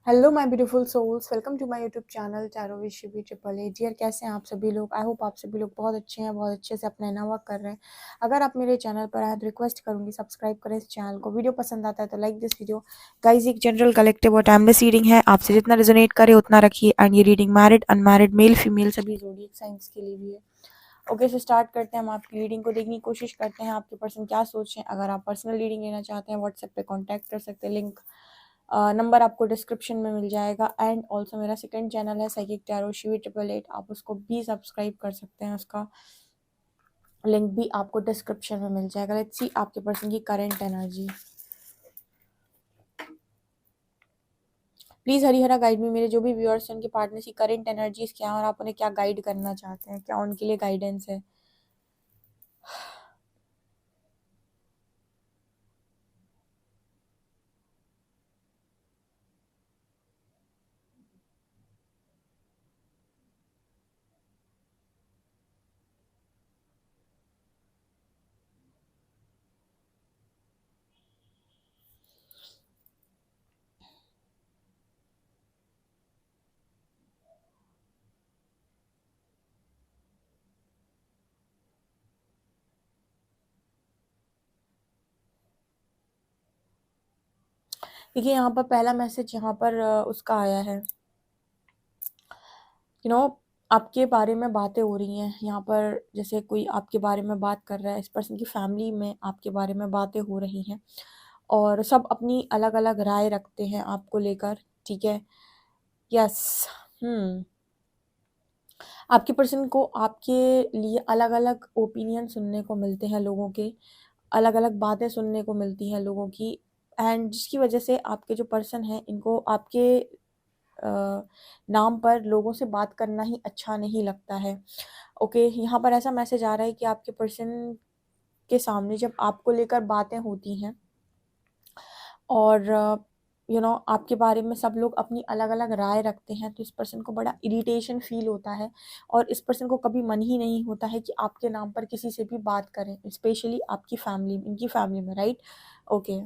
Hello my beautiful souls, welcome to my YouTube channel tarot with Shivi triple A. Dear, कैसे हैं आप सभी लोग? आई होप आप सभी लोग बहुत अच्छे हैं, बहुत अच्छे से अपना इनर वर्क कर रहे हैं। अगर आप मेरे चैनल पर आए तो रिक्वेस्ट करूंगी सब्सक्राइब करें इस चैनल को। वीडियो पसंद आता है तो लाइक दिस वीडियो। गाइज, एक जनरल कलेक्टिव और टाइमलेस रीडिंग है, आपसे जितना रेजोनेट करे उतना रखिए। एंड ये reading married, unmarried, male female सभी ज़ोडिएक साइंस के लिए भी है। ओके, सो स्टार्ट करते हैं। हम आपकी रीडिंग को देखने की कोशिश करते हैं आपके पर्सन क्या सोच रहे हैं। अगर आप पर्सनल रीडिंग लेना चाहते हैं व्हाट्सएप पे कांटेक्ट कर सकते हैं। लिंक नंबर आपको डिस्क्रिप्शन में मिल जाएगा। एंड ऑल्सो मेरा सेकंड चैनल है साइकिक टैरो शिवी 888, आप उसको भी सब्सक्राइब कर सकते हैं। उसका लिंक भी आपको डिस्क्रिप्शन में मिल जाएगा। लेट्स सी आपके पर्सन की करंट एनर्जी। प्लीज हरी हरा गाइड में मेरे जो भी व्यूअर्स हैं उनके पार्टनर्स की करंट एनर्जीज क्या है और आप उन्हें क्या गाइड करना चाहते हैं, क्या उनके लिए गाइडेंस है। देखिए, यहाँ पर पहला मैसेज यहाँ पर उसका आया है। यू नो, आपके बारे में बातें हो रही हैं यहाँ पर, जैसे कोई आपके बारे में बात कर रहा है। इस पर्सन की फैमिली में आपके बारे में बातें हो रही हैं और सब अपनी अलग अलग राय रखते हैं आपको लेकर। ठीक है, यस। हम्म आपके पर्सन को आपके लिए अलग अलग ओपिनियन सुनने को मिलते हैं लोगों के, अलग अलग बातें सुनने को मिलती हैं लोगों की। एंड जिसकी वजह से आपके जो पर्सन हैं इनको आपके नाम पर लोगों से बात करना ही अच्छा नहीं लगता है। ओके, यहाँ पर ऐसा मैसेज आ रहा है कि आपके पर्सन के सामने जब आपको लेकर बातें होती हैं और आपके बारे में सब लोग अपनी अलग अलग राय रखते हैं, तो इस पर्सन को बड़ा इरिटेशन फील होता है और इस पर्सन को कभी मन ही नहीं होता है कि आपके नाम पर किसी से भी बात करें, स्पेशली आपकी फैमिली, इनकी फैमिली में, राइट। ओके।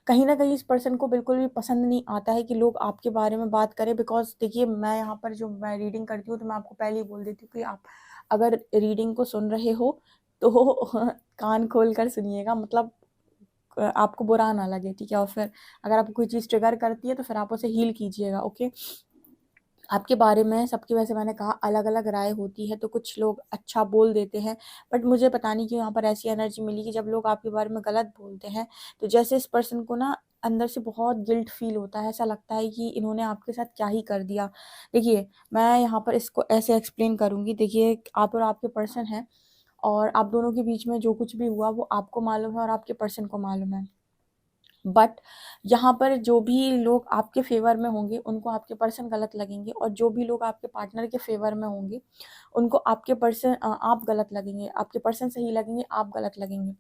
कहीं न कहीं इस पर्सन को बिल्कुल भी पसंद नहीं आता है कि लोग आपके बारे में बात करें। बिकॉज़ देखिए, मैं यहाँ पर जो मैं रीडिंग करती हूँ तो मैं आपको पहले ही बोल देती हूँ कि आप अगर रीडिंग को सुन रहे हो तो कान खोल कर सुनिएगा। मतलब आपको बुरा ना लगे, ठीक है? और फिर अगर आपको कोई चीज़ ट्रिगर करती है तो फिर आप उसे हील कीजिएगा, ओके? आपके बारे में सबकी, वैसे मैंने कहा, अलग-अलग राय होती है, तो कुछ लोग अच्छा बोल देते हैं, बट मुझे पता नहीं क्यों यहाँ पर ऐसी एनर्जी मिली कि जब लोग आपके बारे में गलत बोलते हैं, तो जैसे इस पर्सन को ना अंदर से बहुत गिल्ट फील होता है। ऐसा लगता है कि इन्होंने आपके साथ क्या ही कर दिया। देखिए, मैं यहाँ पर इसको ऐसे एक्सप्लेन करूँगी। देखिए, आप और आपके पर्सन हैं और आप दोनों के बीच में जो कुछ भी हुआ वो आपको मालूम है और आपके पर्सन को मालूम है। बट यहाँ पर जो भी लोग आपके फेवर में होंगे उनको आपके पर्सन गलत लगेंगे और जो भी लोग आपके पार्टनर के फेवर में होंगे उनको आपके पर्सन आप गलत लगेंगे। आपके पर्सन सही लगेंगे, आप गलत लगेंगे।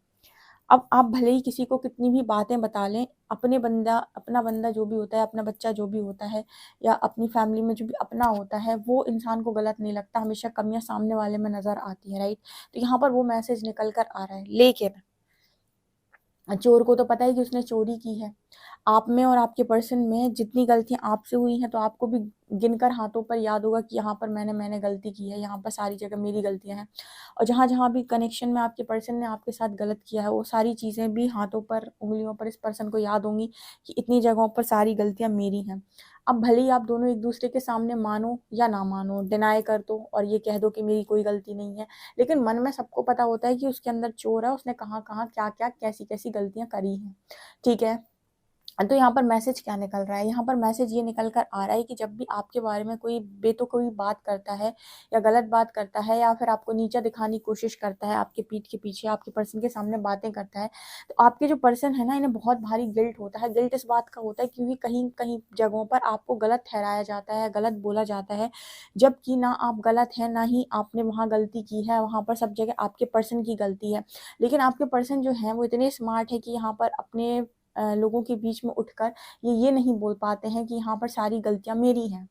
अब आप भले ही किसी को कितनी भी बातें बता लें, अपना बंदा जो भी होता है, अपना बच्चा जो भी होता है, या अपनी फैमिली में जो भी अपना होता है, वो इंसान को गलत नहीं लगता। हमेशा कमियां सामने वाले में नजर आती है, राइट। तो यहाँ पर वो मैसेज निकल कर आ रहा है। लेकिन चोर को तो पता है कि उसने चोरी की है। आप में और आपके पर्सन में जितनी गलतियां आपसे हुई हैं तो आपको भी गिनकर हाथों पर याद होगा कि यहाँ पर मैंने गलती की है, यहाँ पर सारी जगह मेरी गलतियां हैं। और जहाँ जहाँ भी कनेक्शन में आपके पर्सन ने आपके साथ गलत किया है वो सारी चीज़ें भी हाथों पर, उंगलियों पर इस पर्सन को याद होंगी कि इतनी जगहों पर सारी गलतियां मेरी हैं। अब भले ही आप दोनों एक दूसरे के सामने मानो या ना मानो, डिनाई कर दो और ये कह दो कि मेरी कोई गलती नहीं है, लेकिन मन में सबको पता होता है कि उसके अंदर चोर है, उसने कहाँ कहाँ क्या क्या कैसी कैसी गलतियां करी हैं। ठीक है, तो यहाँ पर मैसेज क्या निकल रहा है, यहाँ पर मैसेज ये निकल कर आ रहा है कि जब भी आपके बारे में कोई कोई बात करता है या गलत बात करता है या फिर आपको नीचा दिखाने की कोशिश करता है, आपके पीठ के पीछे आपके पर्सन के सामने बातें करता है, तो आपके जो पर्सन है ना, इन्हें बहुत भारी गिल्ट होता है। गिल्ट इस बात का होता है क्योंकि कहीं कहीं जगहों पर आपको गलत ठहराया जाता है, गलत बोला जाता है, जबकि ना आप गलत हैं ना ही आपने वहाँ गलती की है, वहाँ पर सब जगह आपके पर्सन की गलती है। लेकिन आपके पर्सन जो है वो इतने स्मार्ट है कि यहाँ पर अपने लोगों के बीच में उठकर ये नहीं बोल पाते हैं कि यहाँ पर सारी गलतियां मेरी हैं,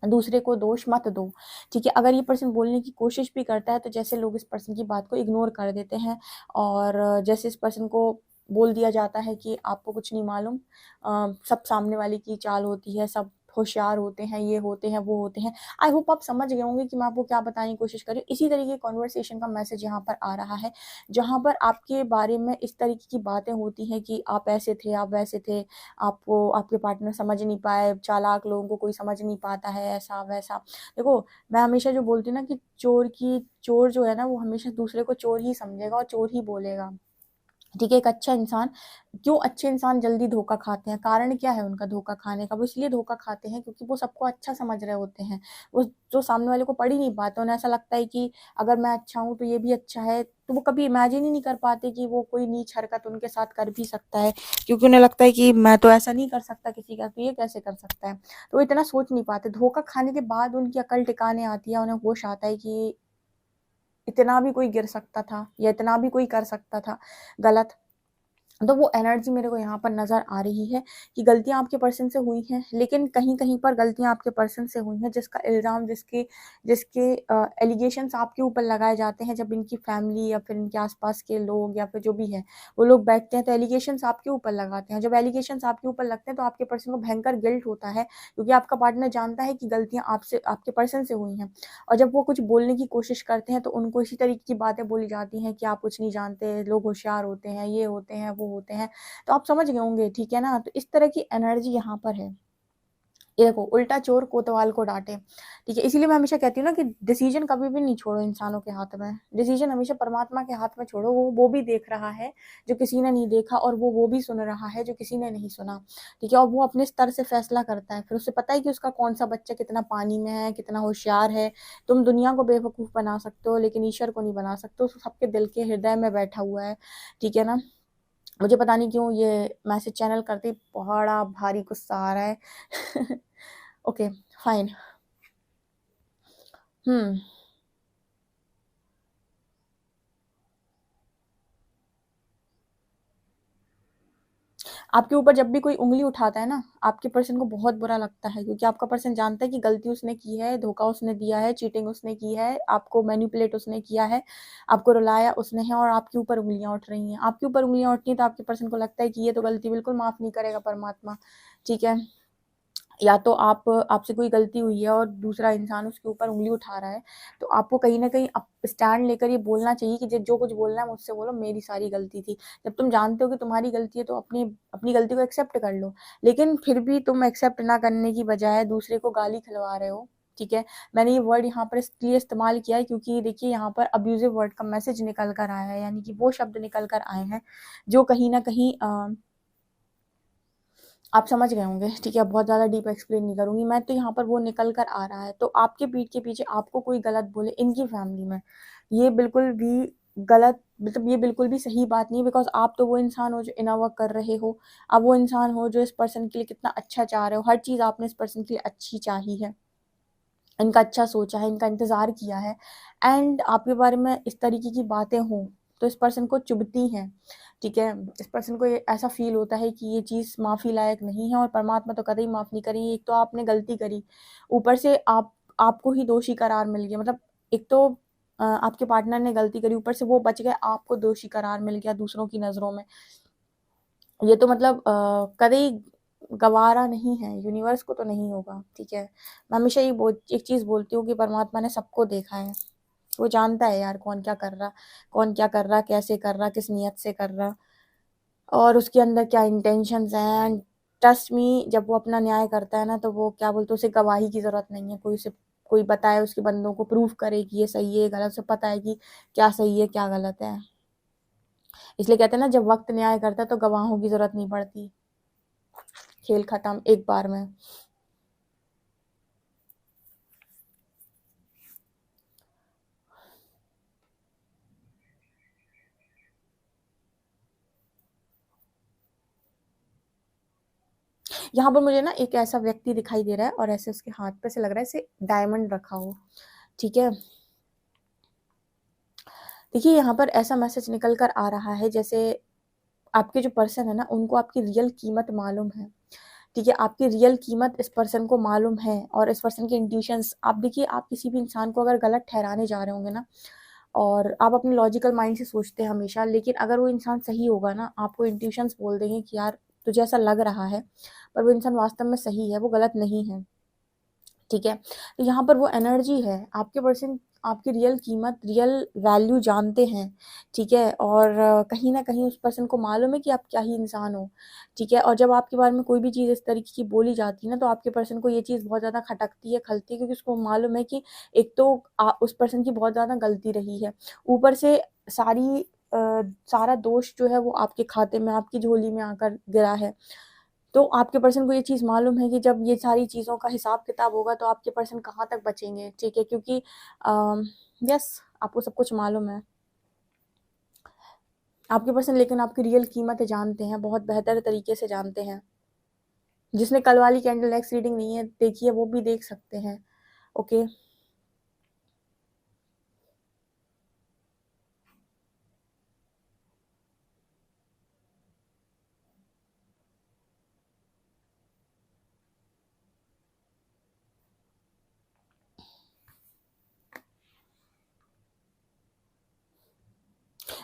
दूसरे को दोष मत दो। ठीक है, अगर ये पर्सन बोलने की कोशिश भी करता है तो जैसे लोग इस पर्सन की बात को इग्नोर कर देते हैं और जैसे इस पर्सन को बोल दिया जाता है कि आपको कुछ नहीं मालूम, सब सामने वाले की चाल होती है, सब होशियार होते हैं, ये होते हैं, वो होते हैं। आई होप आप समझ गए होंगे कि मैं आपको क्या बताने की कोशिश कर रही हूँ। इसी तरीके कॉन्वर्सेशन का मैसेज यहाँ पर आ रहा है, जहाँ पर आपके बारे में इस तरीके की बातें होती हैं कि आप ऐसे थे, आप वैसे थे, आपको आपके पार्टनर समझ नहीं पाए, चालाक लोगों को कोई समझ नहीं पाता है, ऐसा वैसा। देखो, मैं हमेशा जो बोलती हूँ ना कि चोर जो है ना वो हमेशा दूसरे को चोर ही समझेगा और चोर ही बोलेगा। ठीक है, एक अच्छा इंसान, क्यों अच्छे इंसान जल्दी धोखा खाते हैं, कारण क्या है उनका धोखा खाने का? वो इसलिए धोखा खाते हैं क्योंकि वो सबको अच्छा समझ रहे होते हैं। वो जो सामने वाले को पढ़ ही नहीं पाते, उन्हें ऐसा लगता है कि अगर मैं अच्छा हूँ तो ये भी अच्छा है, तो वो कभी इमेजिन ही नहीं कर पाते कि वो कोई नीच हरकत उनके साथ कर भी सकता है, क्योंकि उन्हें लगता है कि मैं तो ऐसा नहीं कर सकता किसी का, तो ये कैसे कर सकता है। तो वो इतना सोच नहीं पाते। धोखा खाने के बाद उनकी अकल टिकाने आती है, उन्हें होश आता है कि इतना भी कोई गिर सकता था या इतना भी कोई कर सकता था गलत। तो वो एनर्जी मेरे को यहाँ पर नज़र आ रही है कि गलतियाँ आपके पर्सन से हुई हैं, लेकिन कहीं-कहीं पर गलतियाँ आपके पर्सन से हुई हैं जिसका इल्ज़ाम, जिसके जिसके एलिगेशंस आपके ऊपर लगाए जाते हैं। जब इनकी फैमिली या फिर इनके आस-पास के लोग या फिर जो भी है, वो लोग बैठते हैं तो एलिगेशंस आपके ऊपर लगाते हैं। जब एलिगेशंस आपके ऊपर लगते हैं तो आपके पर्सन को भयंकर गिल्ट होता है, क्योंकि आपका पार्टनर जानता है कि गलतियाँ आपसे आपके पर्सन से हुई हैं। और जब वो कुछ बोलने की कोशिश करते हैं तो उनको इसी तरीके की बातें बोली जाती हैं कि आप कुछ नहीं जानते, लोग होशियार होते हैं, ये होते हैं, वो होते हैं। तो आप समझ गए होंगे, ठीक है ना? तो इस तरह की एनर्जी यहाँ पर है। ये देखो, उल्टा चोर कोतवाल को डांटे, ठीक है? इसीलिए मैं हमेशा कहती हूँ ना कि डिसीजन कभी भी नहीं छोड़ो इंसानों के हाथ में। डिसीजन हमेशा परमात्मा के हाथ में छोड़ो। वो भी देख रहा है जो किसी ने नहीं देखा, और वो भी सुन रहा है जो किसी ने नहीं सुना, ठीक है? और वो अपने स्तर से फैसला करता है। फिर उसे पता है कि उसका कौन-सा बच्चा कितना पानी में है, कितना होशियार है। तुम दुनिया को बेवकूफ़ बना सकते हो, लेकिन ईश्वर को नहीं बना सकते हो। वो सबके दिल के हृदय में बैठा हुआ है, ठीक है ना? मुझे पता नहीं क्यों ये मैसेज चैनल करते ही बड़ा भारी गुस्सा आ रहा है। Okay, fine. हुँ। आपके ऊपर जब भी कोई उँगली उठाता है ना, आपके पर्सन को बहुत बुरा लगता है, क्योंकि आपका पर्सन जानता है कि गलती उसने की है, धोखा उसने दिया है, चीटिंग उसने की है, आपको मैनिपुलेट उसने किया है, आपको रुलाया उसने है और आपके ऊपर उँगलियाँ उठ रही हैं। आपके ऊपर उँगलियाँ उठती हैं तो आपके पर्सन को लगता है कि ये तो गलती बिल्कुल माफ़ नहीं करेगा परमात्मा, ठीक है? या तो आपसे कोई गलती हुई है और दूसरा इंसान उसके ऊपर उँगली उठा रहा है, तो आपको कहीं न कहीं स्टैंड लेकर ये बोलना चाहिए कि ज जो कुछ बोलना है मुझसे बोलो, मेरी सारी गलती थी। जब तुम जानते हो कि तुम्हारी गलती है तो अपनी अपनी गलती को एक्सेप्ट कर लो। लेकिन फिर भी तुम एक्सेप्ट ना करने की बजाय दूसरे को गाली खिलवा रहे हो, ठीक है? मैंने ये वर्ड यहाँ पर इसलिए इस्तेमाल किया है क्योंकि देखिए यहाँ पर अब्यूज़िव वर्ड का मैसेज निकल कर आया है, यानी कि वो शब्द निकल कर आए हैं, जो कहीं न कहीं आप समझ गए होंगे, ठीक है? बहुत ज़्यादा डीप एक्सप्लेन नहीं करूँगी मैं, तो यहाँ पर वो निकल कर आ रहा है। तो आपके पीठ के पीछे आपको कोई गलत बोले इनकी फैमिली में, ये बिल्कुल भी गलत, मतलब ये बिल्कुल भी सही बात नहीं है, बिकॉज़ आप तो वो इंसान हो जो इनर वर्क कर रहे हो। आप वो इंसान हो जो इस पर्सन के लिए कितना अच्छा चाह रहे हो, हर चीज़ आपने इस पर्सन के लिए अच्छी चाही है। इनका अच्छा सोचा है, इनका इंतज़ार किया है, एंड आपके बारे में इस तरीके की बातें हों, तो इस पर्सन को चुभती हैं, ठीक है? इस पर्सन को ये ऐसा फ़ील होता है कि ये चीज़ माफ़ी लायक नहीं है और परमात्मा तो कतई माफ़ नहीं करेंगे। एक तो आपने गलती करी, ऊपर से आपको ही दोषी करार मिल गया। मतलब एक तो आपके पार्टनर ने गलती करी, ऊपर से वो बच गए, आपको दोषी करार मिल गया दूसरों की नज़रों में। ये तो मतलब कतई गँवारा नहीं है, यूनिवर्स को तो नहीं होगा, ठीक है? मैं हमेशा एक चीज़ बोलती हूँ कि परमात्मा ने सबको देखा है। वो जानता है यार कौन क्या कर रहा, कैसे कर रहा, किस नियत से कर रहा और उसके अंदर क्या इंटेंशंस हैं। एंड ट्रस्ट मी, जब वो अपना न्याय करता है ना, तो वो क्या बोलते हैं, उसे गवाही की ज़रूरत नहीं है। कोई बताए उसके बंदों को, प्रूफ करे कि ये सही है, ये गलत, उसे पता है कि क्या सही है, क्या गलत है। इसलिए कहते हैं ना, जब वक़्त न्याय करता है तो गवाहों की ज़रूरत नहीं पड़ती। खेल खत्म एक बार में। यहाँ पर मुझे ना एक ऐसा व्यक्ति दिखाई दे रहा है और ऐसे उसके हाथ पे से लग रहा है ऐसे डायमंड रखा हो, ठीक है। देखिए यहाँ पर ऐसा मैसेज निकल कर आ रहा है जैसे आपके जो पर्सन है ना उनको आपकी रियल कीमत मालूम है, ठीक है। आपकी रियल कीमत इस पर्सन को मालूम है और इस पर्सन के इंट्यूशंस, आप देखिए आप किसी भी इंसान को अगर गलत ठहराने जा रहे होंगे ना और आप अपने लॉजिकल माइंड से सोचते हैं हमेशा, लेकिन अगर वो इंसान सही होगा ना आपको इंट्यूशंस बोल देंगे कि यार तुझे ऐसा लग रहा है पर वो इंसान वास्तव में सही है, वो गलत नहीं है, ठीक है। तो यहाँ पर वो एनर्जी है, आपके पर्सन आपकी रियल कीमत रियल वैल्यू जानते हैं, ठीक है। और कहीं ना कहीं उस पर्सन को मालूम है कि आप क्या ही इंसान हो, ठीक है। और जब आपके बारे में कोई भी चीज़ इस तरीके की बोली जाती है ना तो आपके पर्सन को ये चीज़ बहुत ज़्यादा खटकती है, खलती है, क्योंकि उसको मालूम है कि एक तो उस पर्सन की बहुत ज़्यादा गलती रही है, ऊपर से सारी सारा दोष जो है वो आपके खाते में आपकी झोली में आकर गिरा है। तो आपके पर्सन को ये चीज़ मालूम है कि जब ये सारी चीज़ों का हिसाब किताब होगा तो आपके पर्सन कहाँ तक बचेंगे, ठीक है। क्योंकि यस आपको सब कुछ मालूम है आपके पर्सन, लेकिन आपकी रियल कीमत जानते हैं, बहुत बेहतर तरीके से जानते हैं। जिसने कल वाली कैंडल एक्स रीडिंग नहीं है देखी है वो भी देख सकते हैं, ओके।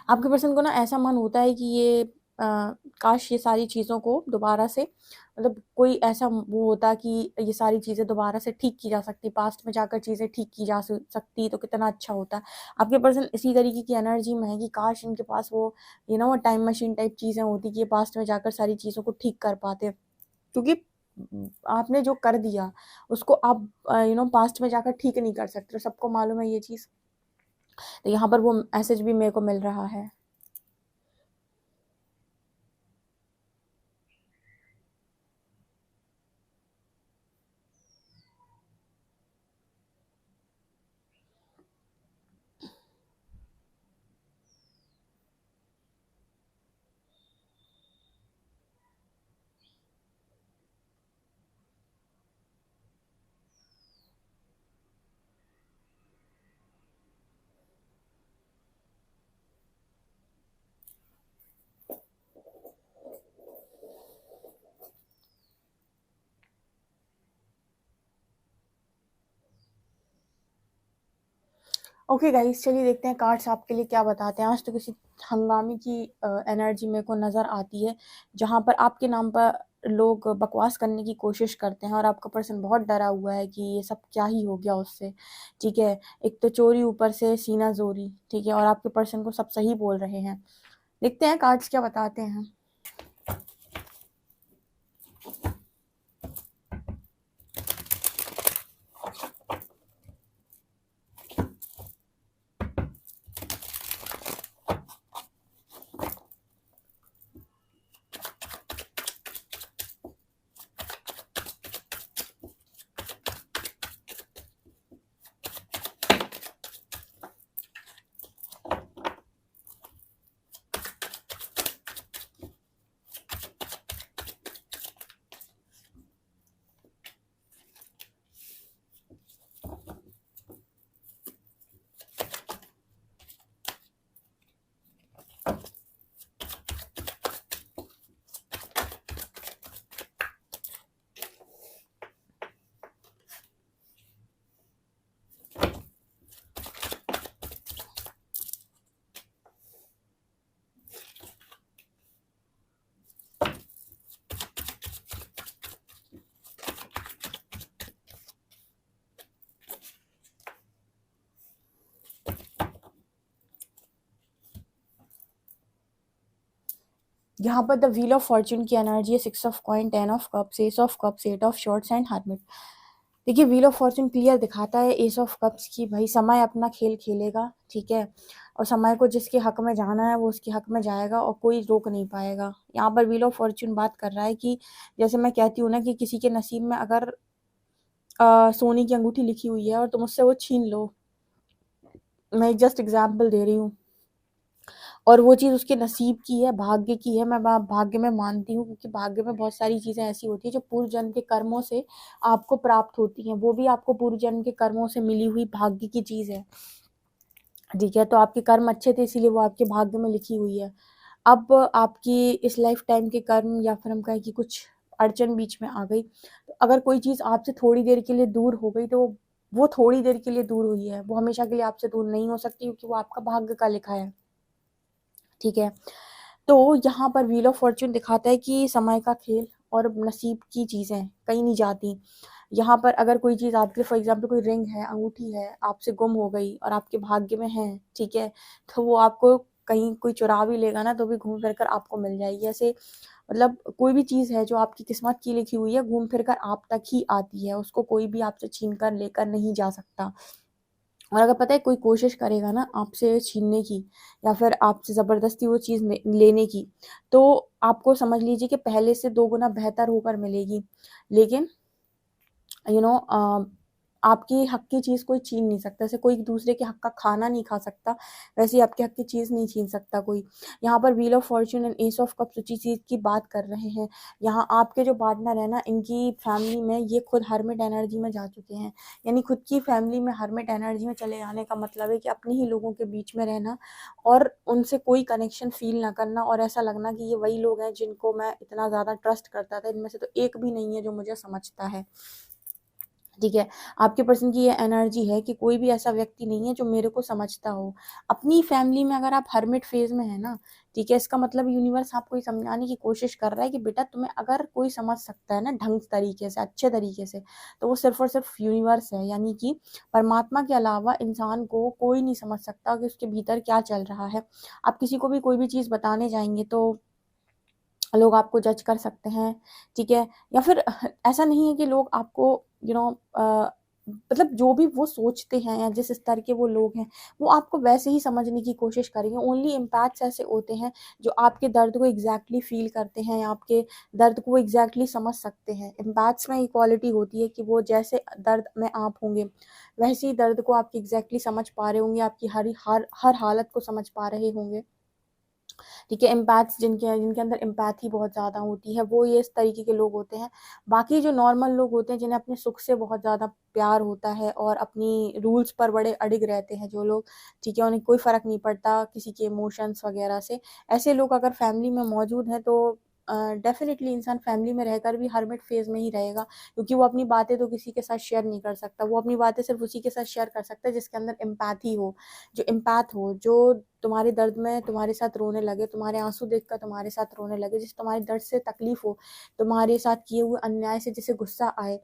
आपके पर्सन को ना ऐसा मन होता है कि ये काश ये सारी चीज़ों को दोबारा से, मतलब कोई ऐसा वो होता कि ये सारी चीज़ें दोबारा से ठीक की जा सकती, पास्ट में जाकर चीज़ें ठीक की जा सकती तो कितना अच्छा होता। आपके पर्सन इसी तरीके की एनर्जी में है कि काश इनके पास वो वो टाइम मशीन टाइप चीज़ें होती कि ये पास्ट में जाकर सारी चीज़ों को ठीक कर पाते, क्योंकि आपने जो कर दिया उसको आप पास्ट में जाकर ठीक नहीं कर सकते, तो सबको मालूम है ये चीज़। तो यहाँ पर वो मैसेज भी मेरे को मिल रहा है। ओके गाइस, चलिए देखते हैं कार्ड्स आपके लिए क्या बताते हैं। आज तो किसी हंगामे की एनर्जी मेरे को नज़र आती है जहाँ पर आपके नाम पर लोग बकवास करने की कोशिश करते हैं और आपका पर्सन बहुत डरा हुआ है कि ये सब क्या ही हो गया उससे, ठीक है। एक तो चोरी ऊपर से सीना जोरी, ठीक है, और आपके पर्सन को सब सही बोल रहे हैं। देखते हैं कार्ड्स क्या बताते हैं। यहाँ पर द व्हील ऑफ फॉर्च्यून की एनर्जी है, 6 of coin, 10 of cups, S of cups, 8 of shorts and hermit. देखिए व्हील ऑफ फॉर्च्यून क्लियर दिखाता है एस ऑफ कप्स की भाई समय अपना खेल खेलेगा, ठीक है, और समय को जिसके हक में जाना है वो उसके हक में जाएगा और कोई रोक नहीं पाएगा। यहाँ पर व्हील ऑफ फॉर्च्यून बात कर रहा है कि जैसे मैं कहती हूँ ना कि किसी के नसीब में अगर सोने की अंगूठी लिखी हुई है और तुम उससे वो छीन लो, मैं जस्ट एग्जाम्पल दे रही हूँ, और वो चीज़ उसके नसीब की है, भाग्य की है, मैं भाग्य में मानती हूँ क्योंकि भाग्य में बहुत सारी चीज़ें ऐसी होती है जो पूर्व जन्म के कर्मों से आपको प्राप्त होती हैं, वो भी आपको पूर्व जन्म के कर्मों से मिली हुई भाग्य की चीज़ है, ठीक है। तो आपके कर्म अच्छे थे इसीलिए वो आपके भाग्य में लिखी हुई है। अब आपकी इस लाइफ टाइम के कर्म या फिर हम कहें कि कुछ अड़चन बीच में आ गई, तो अगर कोई चीज़ आपसे थोड़ी देर के लिए दूर हो गई तो वो थोड़ी देर के लिए दूर हुई है, वो हमेशा के लिए आपसे दूर नहीं हो सकती क्योंकि वो आपका भाग्य का लिखा है, ठीक है। तो यहाँ पर व्हील ऑफ फॉर्च्यून दिखाता है कि समय का खेल और नसीब की चीज़ें कहीं नहीं जाती। यहाँ पर अगर कोई चीज़ आपके फॉर एग्जांपल कोई रिंग है, अंगूठी है, आपसे गुम हो गई और आपके भाग्य में है, ठीक है, तो वो आपको कहीं कोई चुरा भी लेगा ना तो भी घूम फिर कर आपको मिल जाएगी। ऐसे मतलब कोई भी चीज़ है जो आपकी किस्मत की लिखी हुई है, घूम फिर कर आप तक ही आती है, उसको कोई भी आपसे छीन कर लेकर नहीं जा सकता। और अगर पता है कोई कोशिश करेगा ना आपसे छीनने की या फिर आपसे ज़बरदस्ती वो चीज़ लेने की, तो आपको समझ लीजिए कि पहले से 2 गुना बेहतर होकर मिलेगी। लेकिन यू नो आपकी हक की चीज़ कोई छीन नहीं सकता। जैसे कोई दूसरे के हक का खाना नहीं खा सकता, वैसे ही आपके हक की चीज़ नहीं छीन सकता कोई। यहाँ पर wheel of Fortune and S of cups उसी चीज़ की बात कर रहे हैं। यहाँ आपके जो पार्टनर है ना, इनकी फैमिली में ये खुद हर्मिट एनर्जी में जा चुके हैं। यानी खुद की फैमिली में हर्मिट एनर्जी में चले जाने का मतलब है कि अपने ही लोगों के बीच में रहना और उनसे कोई कनेक्शन फ़ील ना करना और ऐसा लगना कि ये वही लोग हैं जिनको मैं इतना ज़्यादा ट्रस्ट करता था, इनमें से तो एक भी नहीं है जो मुझे समझता है। ठीक है, आपके पर्सन की ये एनर्जी है कि कोई भी ऐसा व्यक्ति नहीं है जो मेरे को समझता हो। अपनी फैमिली में अगर आप हर्मिट फेज़ में हैं ना, ठीक है, इसका मतलब यूनिवर्स आपको ये समझाने की कोशिश कर रहा है कि बेटा तुम्हें अगर कोई समझ सकता है ना ढंग तरीके से, अच्छे तरीके से, तो वो सिर्फ़ और सिर्फ़ यूनिवर्स है। यानी कि परमात्मा के अलावा इंसान को कोई नहीं समझ सकता कि उसके भीतर क्या चल रहा है। आप किसी को भी कोई भी चीज़ बताने जाएँगे तो लोग आपको जज कर सकते हैं, ठीक है? या फिर ऐसा नहीं है कि लोग आपको यू नो मतलब जो भी वो सोचते हैं या जिस स्तर के वो लोग हैं, वो आपको वैसे ही समझने की कोशिश करेंगे। ओनली एम्पैथ्स ऐसे होते हैं जो आपके दर्द को एग्ज़ैक्टली फ़ील करते हैं या आपके दर्द को एग्ज़ैक्टली समझ सकते हैं। एम्पैथ्स में इक्वालिटी होती है कि वो जैसे दर्द में आप होंगे, वैसे ही दर्द को आप एग्ज़ैक्टली समझ पा रहे होंगे, आपकी हर हालत को समझ पा रहे होंगे। ठीक है, एम्पैथ्स जिनके जिनके अंदर एम्पैथी बहुत ज़्यादा होती है, वो ये इस तरीके के लोग होते हैं। बाकी जो नॉर्मल लोग होते हैं, जिन्हें अपने सुख से बहुत ज़्यादा प्यार होता है और अपनी रूल्स पर बड़े अडिग रहते हैं जो लोग, ठीक है, उन्हें कोई फ़र्क नहीं पड़ता किसी के इमोशंस वग़ैरह से। ऐसे लोग अगर फैमिली में मौजूद हैं तो डेफ़िनिटली इंसान फैमिली में रहकर भी हर्मिट फ़ेज़ में ही रहेगा क्योंकि वो अपनी बातें तो किसी के साथ शेयर नहीं कर सकता। वो अपनी बातें सिर्फ़ उसी के साथ शेयर कर सकता है जिसके अंदर एम्पैथी हो, जो एम्पैथ हो, जो तुम्हारे दर्द में तुम्हारे साथ रोने लगे, तुम्हारे आँसू देखकर तुम्हारे साथ रोने लगे, जिसे तुम्हारे दर्द से तकलीफ़ हो, तुम्हारे साथ किए हुए अन्याय से जिसे गुस्सा आए,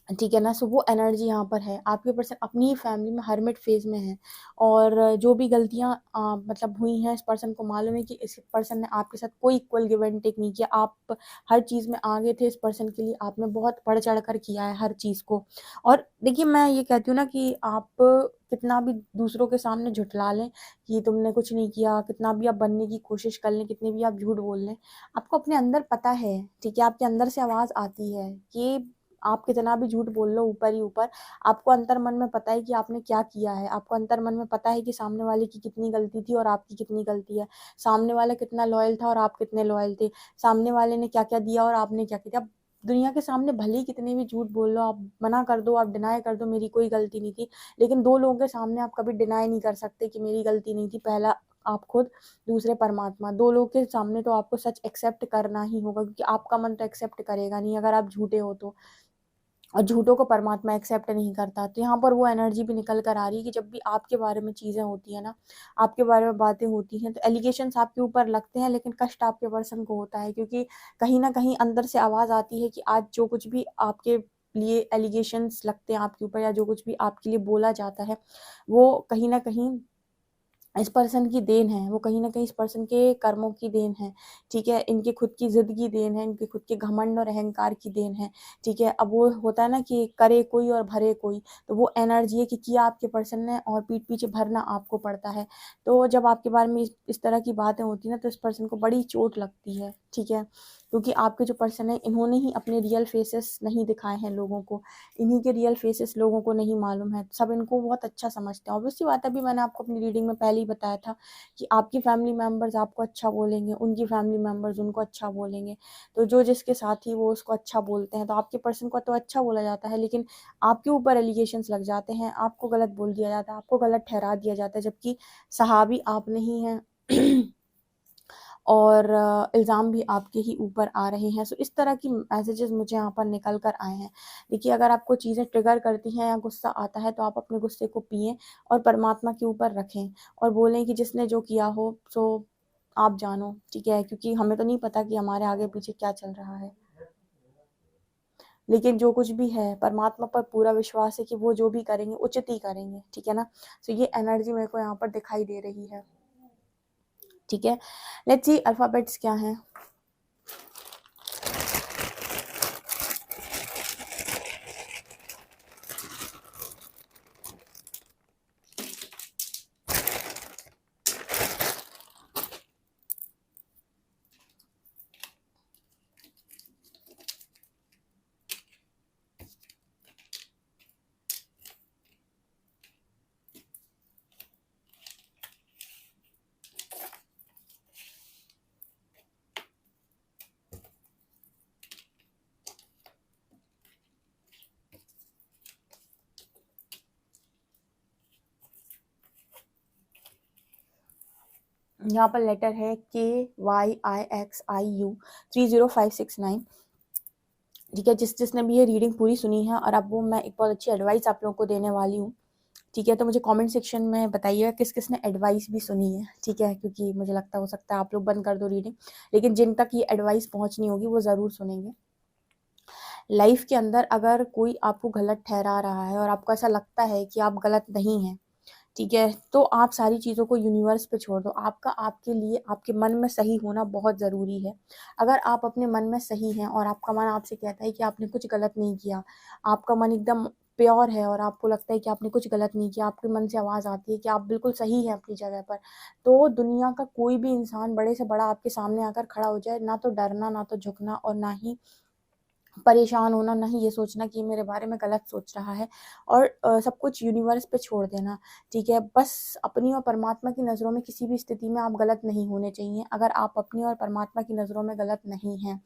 ठीक है ना? सो वो एनर्जी यहाँ पर है। आपके पर्सन अपनी ही फैमिली में हर्मिट फ़ेज़ में है और जो भी गलतियाँ मतलब हुई हैं, इस पर्सन को मालूम है कि इस पर्सन ने आपके साथ कोई इक्वल गिव एंड टेक नहीं किया। आप हर चीज़ में आगे थे इस पर्सन के लिए, आपने बहुत बढ़-चढ़ कर किया है हर चीज़ को। और देखिए, मैं ये कहती हूँ ना कि आप कितना भी दूसरों के सामने झुठला लें कि तुमने कुछ नहीं किया, कितना भी आप बनने की कोशिश कर लें, कितने भी आप झूठ बोल लें, आपको अपने अंदर पता है, ठीक है? आपके अंदर से आवाज़ आती है कि आप कितना भी झूठ बोल लो ऊपर ही ऊपर, आपको अंतर्मन में पता है कि आपने क्या किया है। आपको अंतर्मन में पता है कि सामने वाले की कितनी गलती थी और आपकी कितनी गलती है। सामने वाला कितना लॉयल था और आप कितने लॉयल थे। सामने वाले ने क्या-क्या दिया और आपने क्या किया। आप दुनिया के सामने भले ही कितने भी झूठ बोल लो, आप मना कर दो, आप डिनाई कर दो मेरी कोई गलती नहीं थी, लेकिन 2 लोगों के सामने आप कभी डिनाई नहीं कर सकते कि मेरी गलती नहीं थी। पहला आप खुद, दूसरे परमात्मा। 2 लोगों के सामने तो आपको सच एक्सेप्ट करना ही होगा क्योंकि आपका मन तो एक्सेप्ट करेगा नहीं अगर आप झूठे हो तो। और झूठों को परमात्मा एक्सेप्ट नहीं करता। तो यहाँ पर वो एनर्जी भी निकल कर आ रही है कि जब भी आपके बारे में चीज़ें होती हैं ना, आपके बारे में बातें होती हैं, तो एलिगेशंस आपके ऊपर लगते हैं लेकिन कष्ट आपके पर्सन को होता है क्योंकि कहीं न कहीं अंदर से आवाज़ आती है कि आज जो कुछ भी आपके लिए एलिगेशंस लगते हैं आपके ऊपर या जो कुछ भी आपके लिए बोला जाता है, वो कहीं न कहीं इस पर्सन की देन है, वो कहीं न कहीं इस पर्सन के कर्मों की देन है, ठीक है? इनके खुद की ज़िद की देन है, इनके खुद के घमंड और अहंकार की देन है, ठीक है? अब वो होता है ना कि करे कोई और भरे कोई, तो वो एनर्जी है कि किया आपके पर्सन ने और पीठ पीछे भरना आपको पड़ता है। तो जब आपके बारे में इस तरह की बातें होती हैं ना, तो इस पर्सन को बड़ी चोट लगती है, ठीक है? क्योंकि आपके जो पर्सन है, इन्होंने ही अपने रियल फेसेस नहीं दिखाए हैं लोगों को, इन्हीं के रियल फेसेस लोगों को नहीं मालूम है, सब इनको बहुत अच्छा समझते हैं। ऑब्वियस सी बात है, अभी मैंने आपको अपनी रीडिंग में पहले ही बताया था कि आपकी फैमिली मेंबर्स आपको अच्छा बोलेंगे, उनकी फैमिली मेंबर्स उनको अच्छा बोलेंगे, तो जो जिसके साथ ही वो उसको अच्छा बोलते हैं, तो आपके पर्सन को तो अच्छा बोला जाता है, लेकिन आपके ऊपर एलिगेशंस लग जाते हैं, आपको गलत बोल दिया जाता है, आपको गलत ठहरा दिया जाता है, जबकि सहाबी आप नहीं हैं और इल्ज़ाम भी आपके ही ऊपर आ रहे हैं। सो इस तरह की मैसेजेस मुझे यहाँ पर निकल कर आए हैं। देखिए, अगर आपको चीज़ें ट्रिगर करती हैं या गुस्सा आता है, तो आप अपने गुस्से को पिएँ और परमात्मा के ऊपर रखें और बोलें कि जिसने जो किया हो सो आप जानो, ठीक है? क्योंकि हमें तो नहीं पता कि हमारे आगे पीछे क्या चल रहा है। लेकिन जो कुछ भी है, परमात्मा पर पूरा विश्वास है कि वो जो भी करेंगे, उचित ही करेंगे, ठीक है ना? सो ये एनर्जी मेरे को यहाँ पर दिखाई दे रही है, ठीक है? लेट्स सी अल्फ़ाबेट्स क्या हैं। यहाँ पर लेटर है KYIXIU 30569, ठीक है? जिसने भी ये रीडिंग पूरी सुनी है और अब वो मैं एक बहुत अच्छी एडवाइस आप लोगों को देने वाली हूँ, ठीक है? तो मुझे कमेंट सेक्शन में बताइएगा किस किसने एडवाइस भी सुनी है, ठीक है? क्योंकि मुझे लगता हो सकता है आप लोग बंद कर दो रीडिंग, लेकिन जिन तक ये एडवाइस पहुँचनी होगी वो ज़रूर सुनेंगे। लाइफ के अंदर अगर कोई आपको गलत ठहरा रहा है और आपको ऐसा लगता है कि आप गलत नहीं हैं, ठीक है? तो आप सारी चीज़ों को यूनिवर्स पे छोड़ दो। आपका आपके लिए आपके मन में सही होना बहुत ज़रूरी है। अगर आप अपने मन में सही हैं और आपका मन आपसे कहता है कि आपने कुछ गलत नहीं किया, आपका मन एकदम प्योर है और आपको लगता है कि आपने कुछ गलत नहीं किया, आपके मन से आवाज़ आती है कि आप बिल्कुल सही हैं अपनी जगह पर, तो दुनिया का कोई भी इंसान बड़े से बड़ा आपके सामने आकर खड़ा हो जाए, ना तो डरना, ना तो झुकना और ना ही परेशान होना, ना ही ये सोचना कि ये मेरे बारे में गलत सोच रहा है और सब कुछ यूनिवर्स पे छोड़ देना, ठीक है? बस अपनी और परमात्मा की नज़रों में किसी भी स्थिति में आप गलत नहीं होने चाहिए। अगर आप अपनी और परमात्मा की नज़रों में गलत नहीं हैं,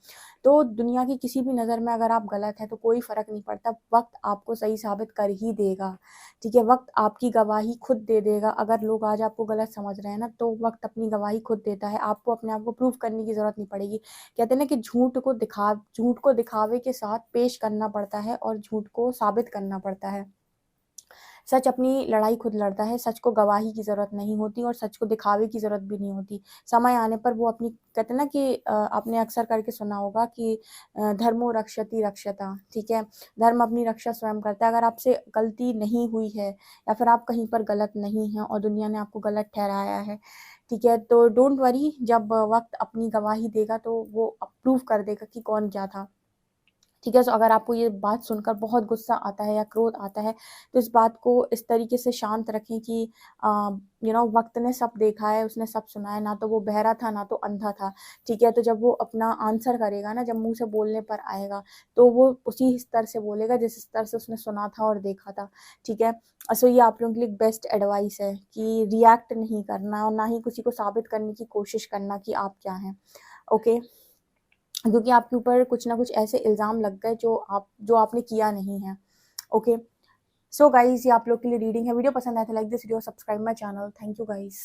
तो दुनिया की किसी भी नज़र में अगर आप गलत हैं, तो कोई फ़र्क नहीं पड़ता, वक़्त आपको सही साबित कर ही देगा, ठीक है? वक़्त आपकी गवाही खुद दे देगा। अगर लोग आज आपको गलत समझ रहे हैं ना, तो वक़्त अपनी गवाही खुद देता है, आपको अपने आप को प्रूव करने की ज़रूरत नहीं पड़ेगी। कहते हैं ना कि झूठ को दिखावे के साथ पेश करना पड़ता है और झूठ को साबित करना पड़ता है। सच अपनी लड़ाई खुद लड़ता है, सच को गवाही की ज़रूरत नहीं होती और सच को दिखावे की ज़रूरत भी नहीं होती। समय आने पर वो अपनी कहते हैं ना कि आपने अक्सर करके सुना होगा कि धर्मो रक्षति रक्षता, ठीक है? धर्म अपनी रक्षा स्वयं करता है। अगर आपसे गलती नहीं हुई है या फिर आप कहीं पर गलत नहीं हैं और दुनिया ने आपको गलत ठहराया है, ठीक है? तो डोंट वरी, जब वक़्त अपनी गवाही देगा तो वो प्रूव कर देगा कि कौन क्या था। ठीक है? सो अगर आपको ये बात सुनकर बहुत गुस्सा आता है या क्रोध आता है, तो इस बात को इस तरीके से शांत रखें कि वक़्त ने सब देखा है, उसने सब सुना है, ना तो वो बहरा था, ना तो अंधा था, ठीक है? तो जब वो अपना आंसर करेगा ना, जब मुँह से बोलने पर आएगा, तो वो उसी स्तर से बोलेगा जिस स्तर से उसने सुना था और देखा था, ठीक है? सो ये आप लोगों के लिए बेस्ट एडवाइस है कि रिएक्ट नहीं करना और ना ही किसी को साबित करने की कोशिश करना कि आप क्या हैं, ओके? क्योंकि आपके ऊपर कुछ ना कुछ ऐसे इल्ज़ाम लग गए जो आपने किया नहीं है, ओके? सो गाइज़, ये आप लोग के लिए रीडिंग है। वीडियो पसंद आया तो like this video, subscribe my channel. Thank you guys.